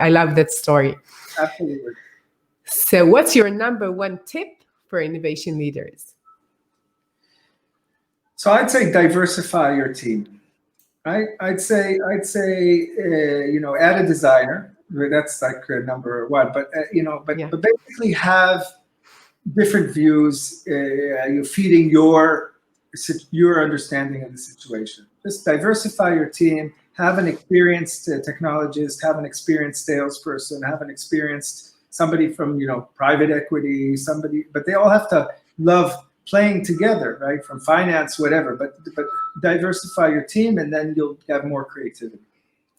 I love that story. Absolutely. So what's your number one tip for innovation leaders? So I'd say diversify your team, right? I'd say add a designer. That's like number one. But Yeah. but basically have different views. You're feeding your understanding of the situation. Just diversify your team. Have an experienced technologist. Have an experienced salesperson. Have an experienced somebody from private equity. Somebody, but they all have to love playing together, right? From finance, whatever. But diversify your team, and then you'll have more creativity.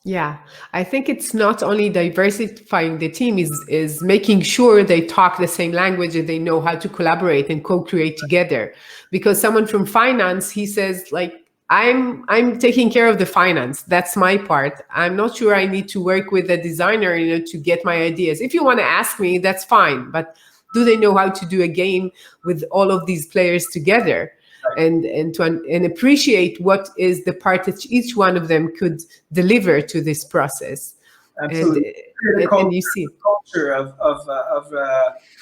Yeah, I think it's not only diversifying the team, is making sure they talk the same language and they know how to collaborate and co-create together. Because someone from finance, he says like, I'm taking care of the finance. That's my part. I'm not sure I need to work with a designer, to get my ideas. If you want to ask me, that's fine. But do they know how to do a game with all of these players together? And appreciate what is the part that each one of them could deliver to this process. Absolutely. And you see culture of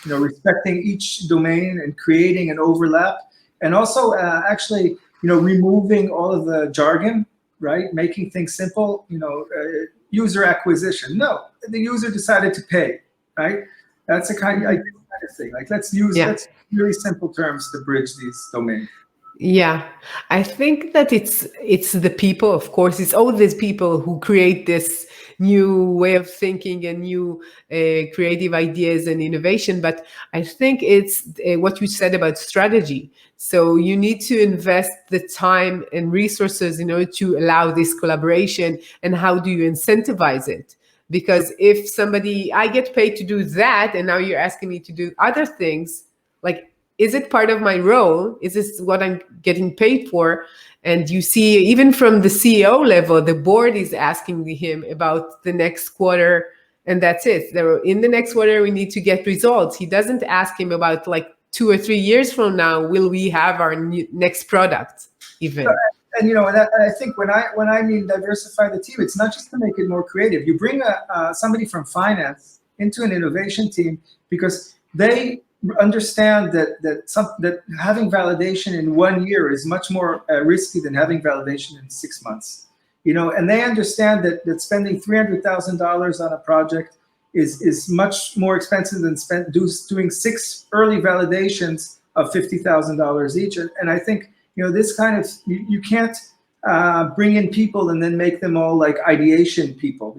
respecting each domain and creating an overlap, and also actually removing all of the jargon, right? Making things simple. User acquisition. No, the user decided to pay, right? That's a kind of thing. Like let's use really simple terms to bridge these domains. Yeah, I think that it's the people, of course, it's all these people who create this new way of thinking and new creative ideas and innovation. But I think it's what you said about strategy. So you need to invest the time and resources in order to allow this collaboration. And how do you incentivize it? Because if I get paid to do that, and now you're asking me to do other things, like, is it part of my role? Is this what I'm getting paid for? And you see, even from the CEO level, the board is asking him about the next quarter, and that's it. In the next quarter, we need to get results. He doesn't ask him about like 2 or 3 years from now, will we have our next product even? And I think when I mean diversify the team, it's not just to make it more creative. You bring somebody from finance into an innovation team because they understand that having validation in 1 year is much more risky than having validation in 6 months. And they understand that spending $300,000 on a project is much more expensive than doing 6 early validations of $50,000 each. And I think this kind of you can't bring in people and then make them all like ideation people.